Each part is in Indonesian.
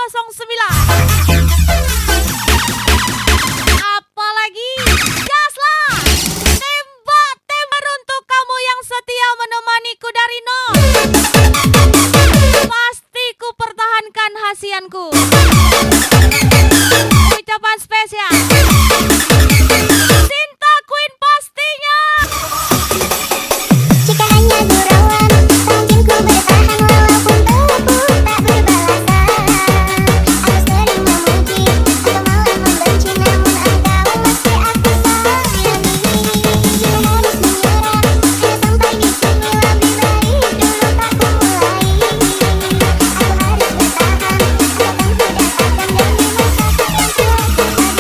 09. Apalagi gaslah, tembak untuk kamu yang setia menemaniku dari nol. Pasti ku pertahankan hasianku. Ucapan spesial Sinta Queen pastinya. Jika hanya gurauan, tak mungkin ku bertahan walaupun tubuh tak berbalasan. Aku sering memuji, atau malah membenci, namun engkau masih aku sayangi. Jika harus menyerah, hanya sampai di sini lebih baik dulu tak ku mulai. Aku harus bertahan, apapun ku dapatkan demi masa yang telah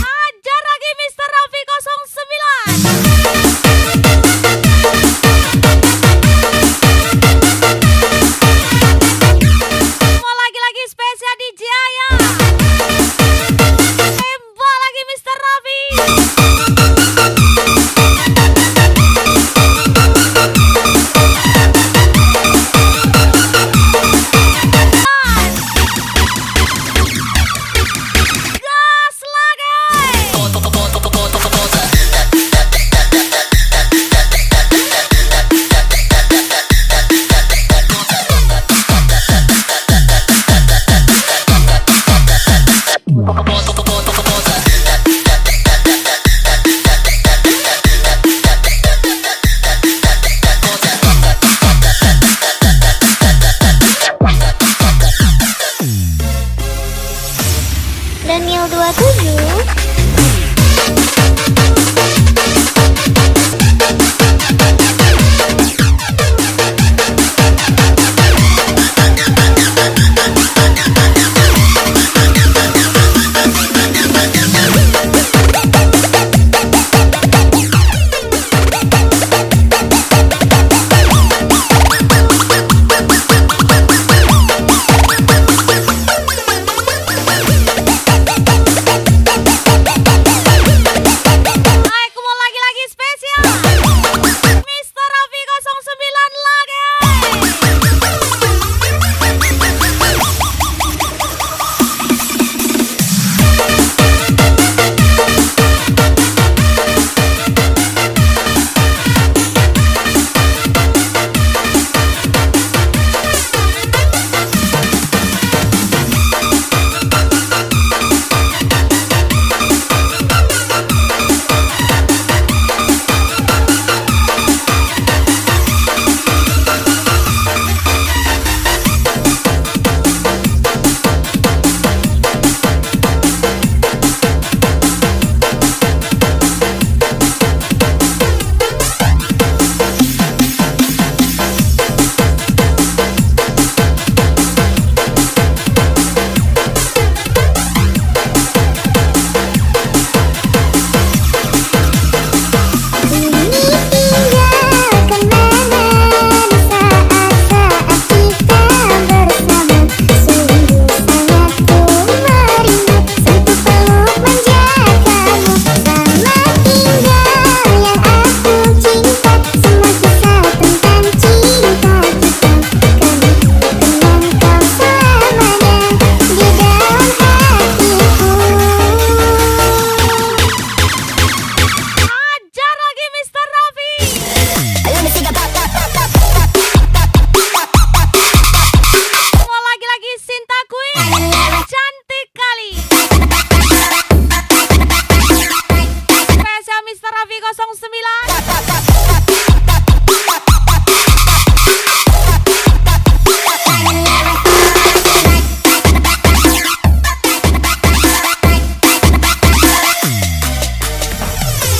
Ajar lagi Mr. Raffi 09. Mau lagi-lagi spesial di Jaya. Tembak lagi Mr. Raffi. Gas lagi. Daniel 27. Aku mau lagi-lagi spesial Mr. Raffi 09 lagi. Tinggalkan mana di saat-saat kita bersama. Sungguh sangat ku merindu sentuh peluk manjakanmu. Selamat tinggal yang aku cinta, semua kisah tentang cinta kita. Kami kenang kau selamanya di dalam hatiku. Ajar lagi Mr. Raffi. Mau lagi-lagi Sinta Queen. Cantik kali. Spesial Mr. Raffi 09.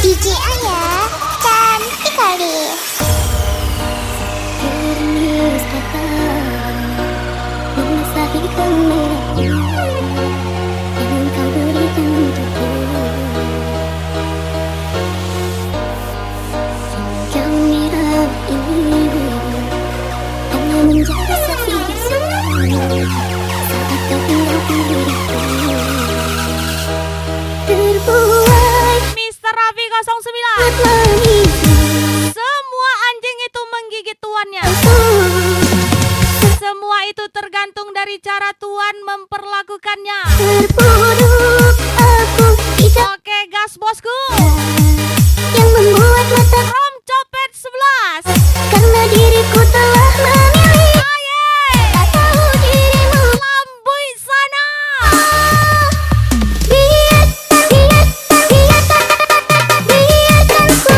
DJ Ayah, cantik kali. Terus kata menasahi kemewahan yang kau berikan untukku. saat kau tinggalkan diriku. Terbuai Mister Raffi 09. menipu. Semua anjing itu menggigit tuannya. Semua itu tergantung dari cara tuan memperlakukannya. Terpuruk aku tidak Oke gas bosku. yang membuat mata Rom copet 11. karena diriku telah memilih. Aye. Tak tahu dirimu. Lambui sana. Biarkan ku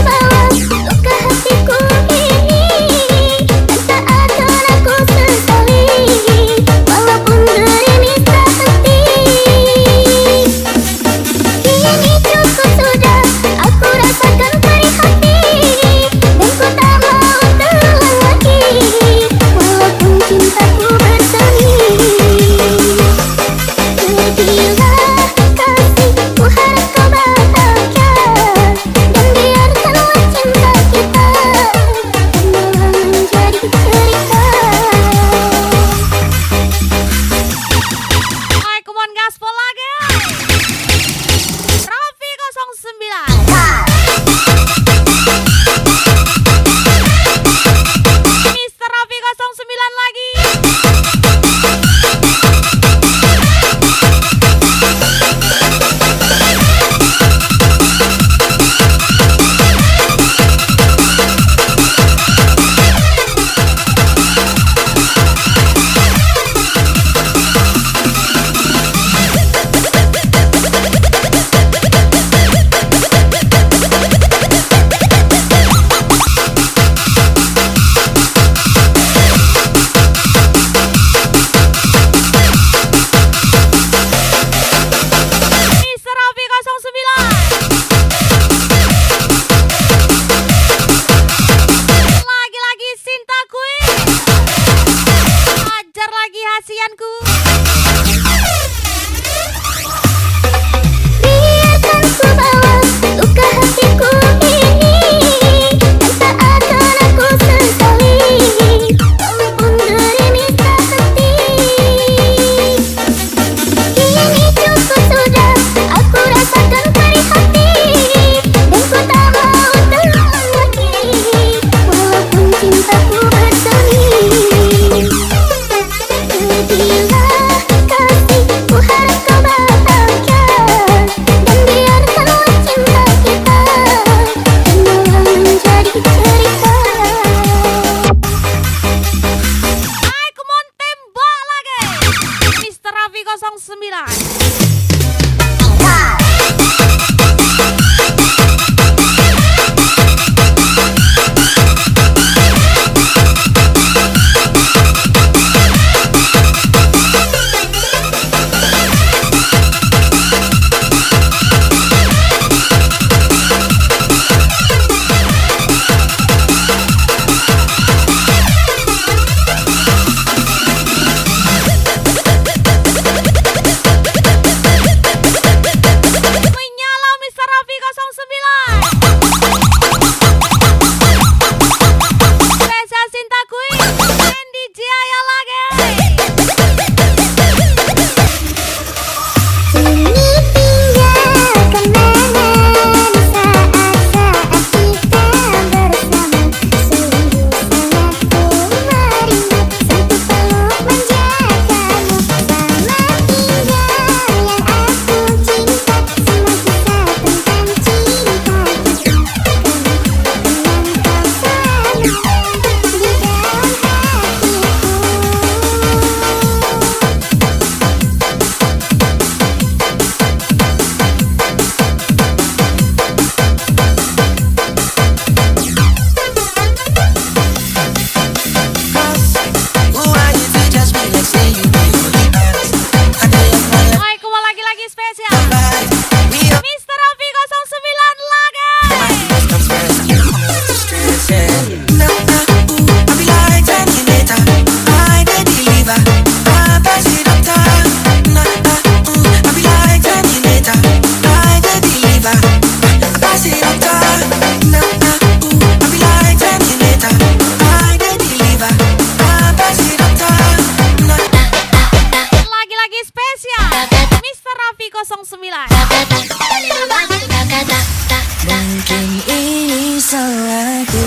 salahku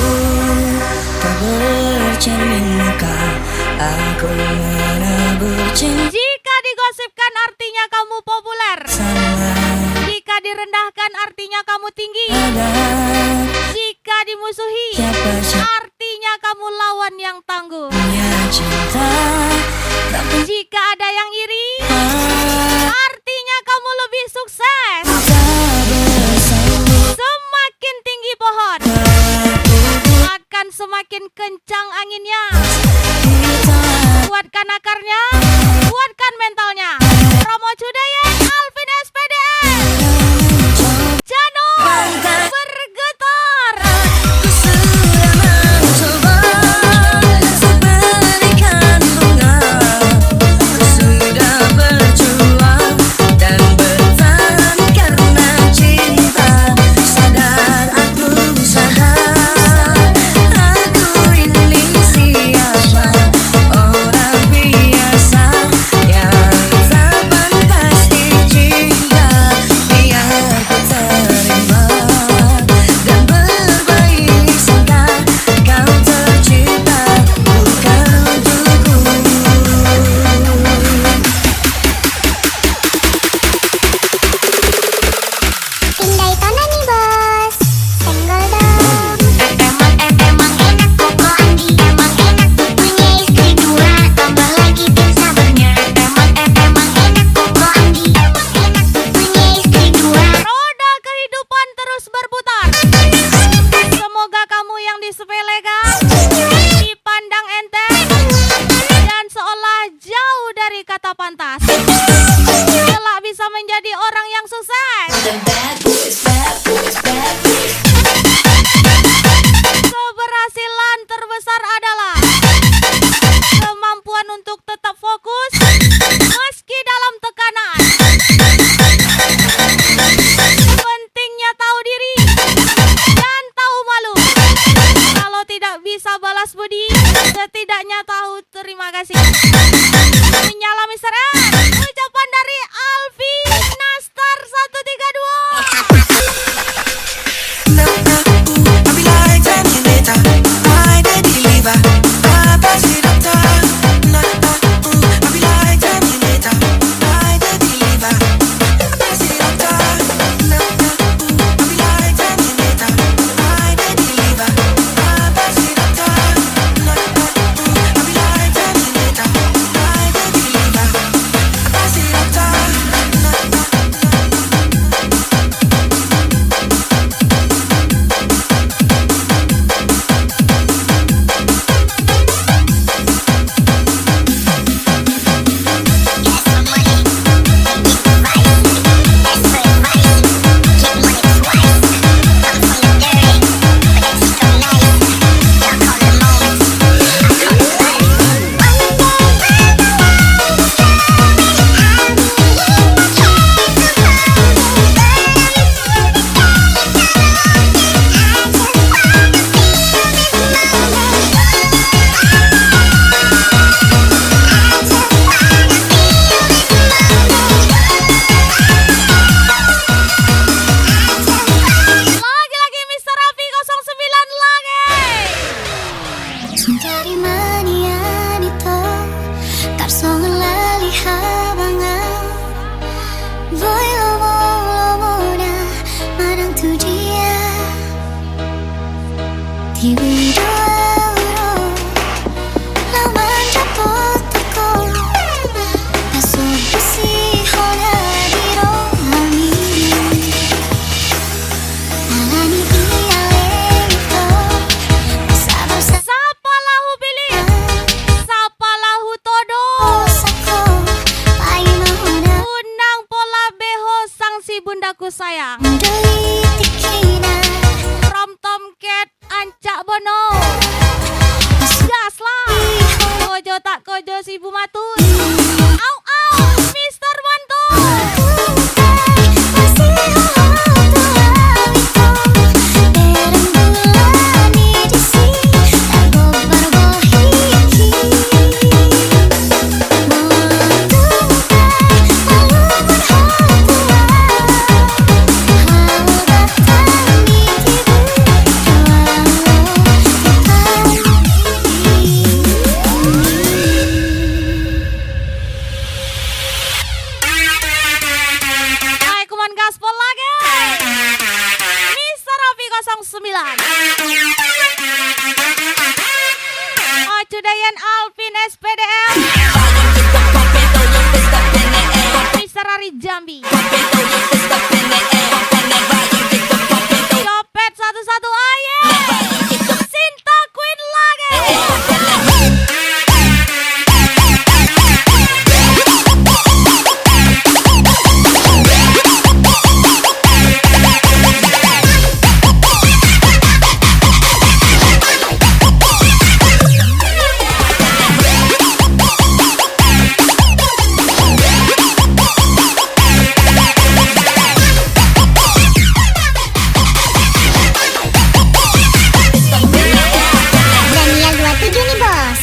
tak bercermin muka, aku menabur cinta. Jika digosipkan artinya kamu populer. Jika direndahkan artinya kamu tinggi. Jika dimusuhi artinya kamu lawan yang tangguh. Cinta, Jika ada yang iri artinya kamu lebih sukses. Semakin tinggi pohon akan semakin kencang anginnya. Kuatkan akarnya, kuatkan mentalnya. Romo Cudayan, Alvin SPDN, Janur bergetar. ku sudah mencoba seberikan bunga, ku sudah berjuang dan bertahan karena cinta. Sadar aku ini siapa, orang biasa yang tak pantas dicinta. Biar ku terima dan berbaik sangka, kau tercipta bukan untukku. Pindai tanah nih bos, senggol dong. Emang enak koko Andi, emang enak tuh punya istri dua, tambah lagi tim sabarnya. Emang enak koko Andi, emang enak tuh punya istri dua. Roda kehidupan terus berputar. Semoga kamu yang disepelekan, dipandang enteng, dan seolah jauh dari kata pantas, kelak bisa menjadi orang yang sukses. Keberhasilan terbesar adalah kemampuan untuk tetap fokus meski dalam tekanan. Pentingnya tahu diri dan tahu malu. Kalau tidak bisa balas budi, setidaknya tahu terima kasih. Menyala Mr. N, ucapan dari Alfi Nastar 132. I'll be like 10 minutes later, I deliver, I pass it up top. I'll be like 10 minutes later, I deliver, I pass it up top. I'll be like 10 minutes later, I deliver, I pass it up top. I'll be like 10 minutes later, I deliver, I pass it up top. Lagi-lagi Mr. Raffi 09 lagi. Dari manian itu karsongan lali habangan. Voi lo muda marang tu dia. Tiwi doro lo manja potoko. Paso besi hola di rohani. Alani dialekto. Sabar Sapalahu pilih, sapalahu todo. sako paino na Unang pola beho sang si bundaku sayang. doi tikina. From Tomcat Ancak Bono. Gas lah. Kojo tak kojo si Bu Matun. Au au, Mr. Mantun. Terima Acudayan Alvin SPDM, Mister Ari Jambi, Copet satu-satu aye, Sinta Queen lagi. Daniel 27 nih bos.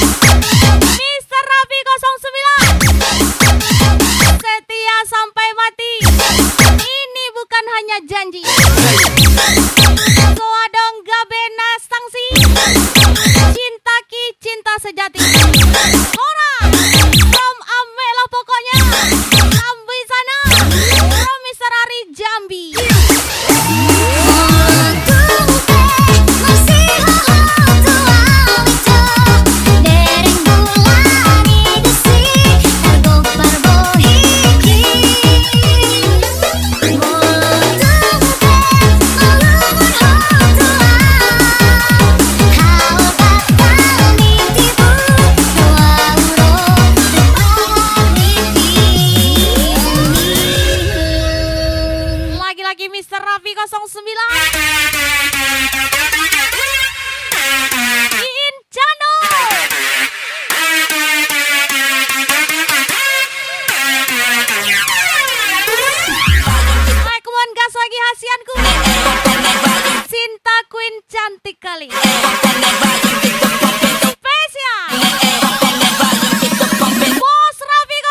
Mister Raffi 09, setia sampai mati. Ini bukan hanya janji. Soadong gabena sanksi. Cinta ki cinta sejati. Ora, from ame lah pokoknya. Sampai sana, from Mister Ari Jambi. Lagi-lagi Mister Raffi 09, Iin Jano, Come on gas lagi hasianku. Sinta Queen cantik kali. Spesial Bos Raffi 09.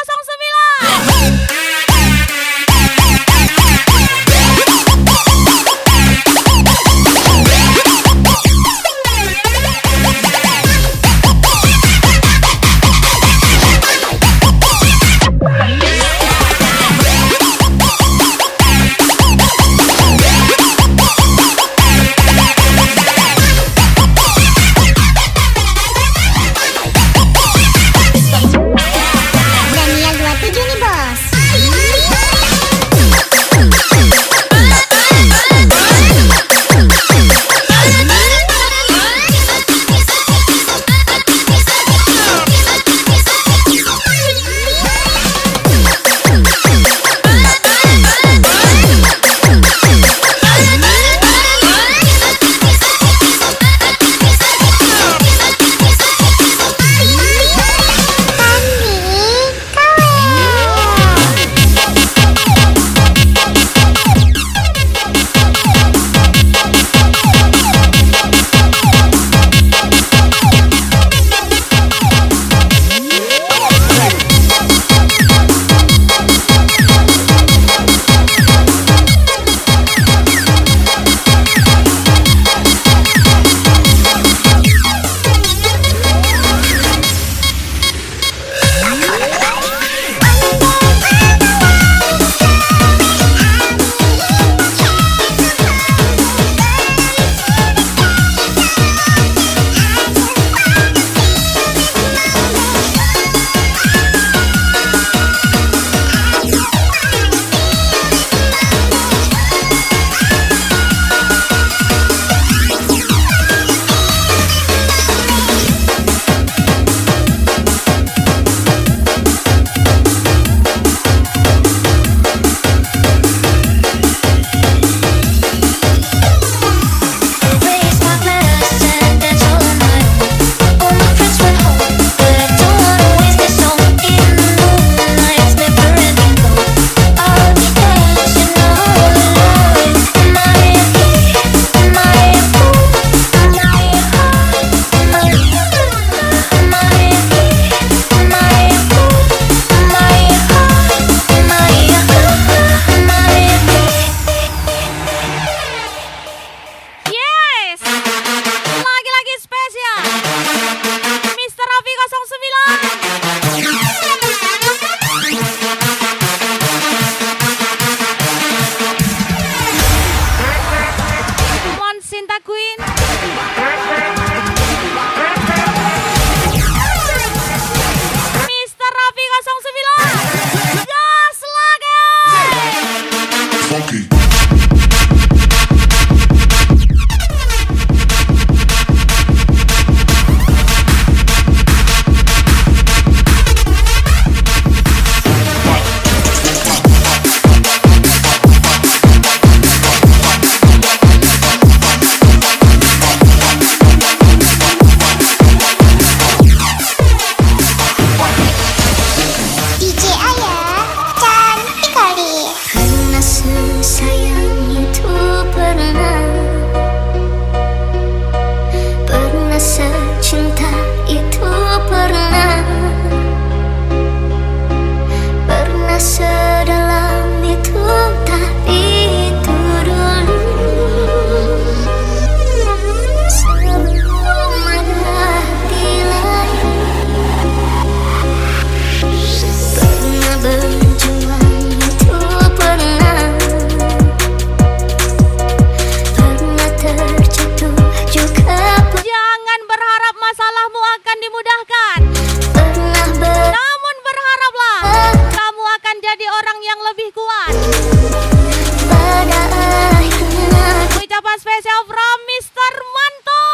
spesial from Mr. Manto.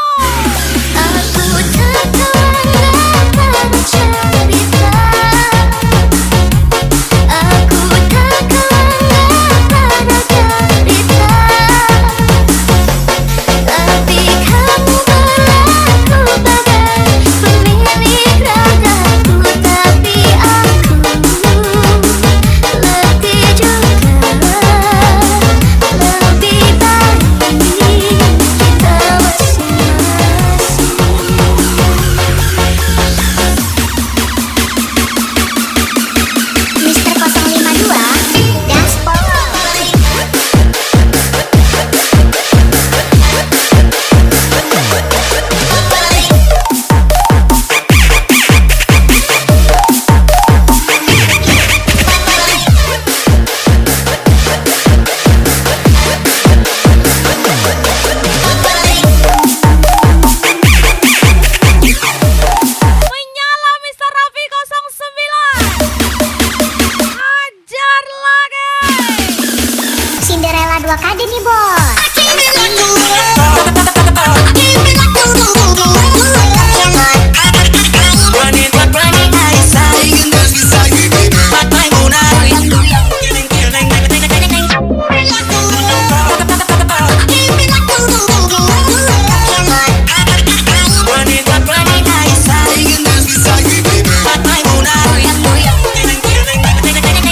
Aku tak kalah cerita. Aku tak kalah pada cerita. Tapi kamu berlaku bagai pemilik ragaku. Tapi aku letih juga. Lebih baik kita masing-masing. Mister 052 Dashboard. Menyala Mr. Raffi 09. Hajar lagi. Cinderella 2 kali nih bos.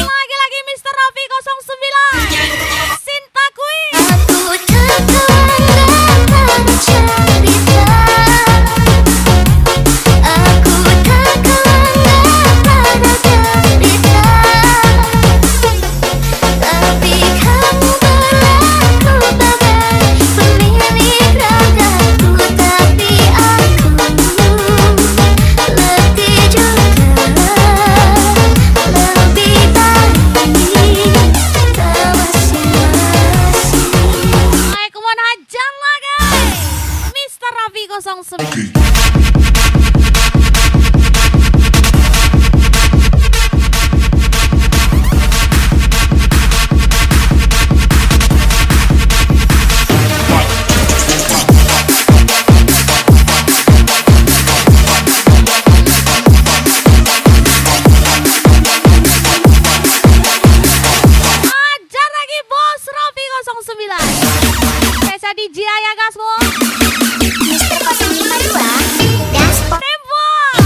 Lagi-lagi Mr. Raffi 09. Sinta Queen. Aku tak kalah cerita. Aku tak kalah pada cerita. Tapi kamu berlaku bagai pemilik ragaku. Tapi aku letih juga. Lebih baik kita masing-masing. Ayo kemana hajar lagi. Mr. Raffi 09. Hajar lagi bos Raffi 09. Spesial DJ Ayah Gasmo. Mister 052 Dashboard. Tembak.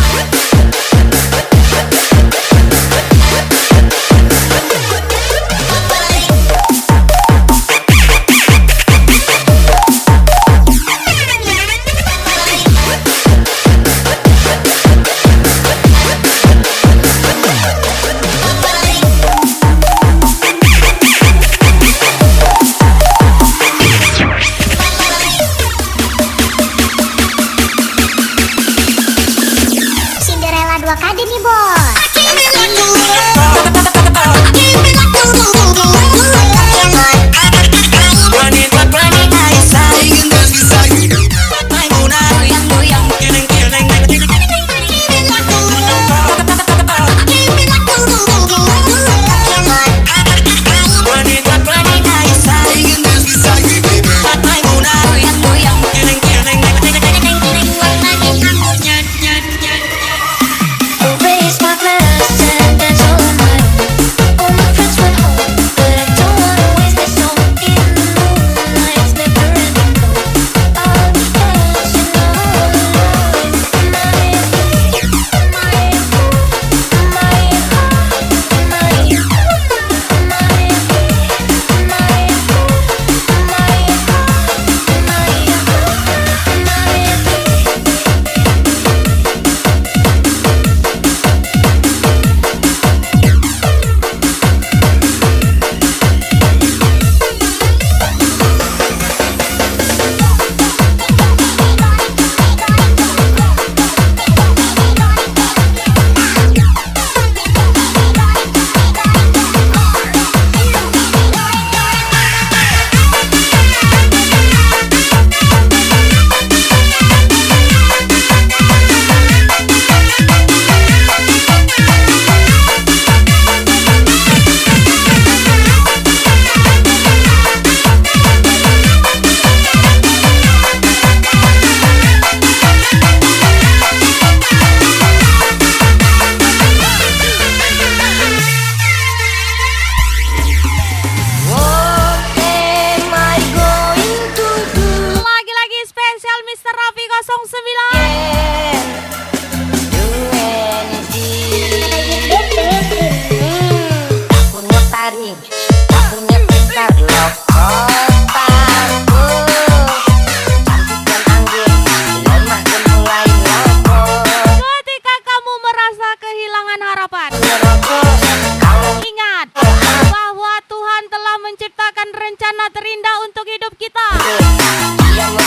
terindah untuk hidup kita.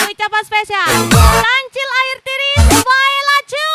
Ucapan spesial Kancil Air Tiris by Lacu.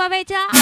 Beca.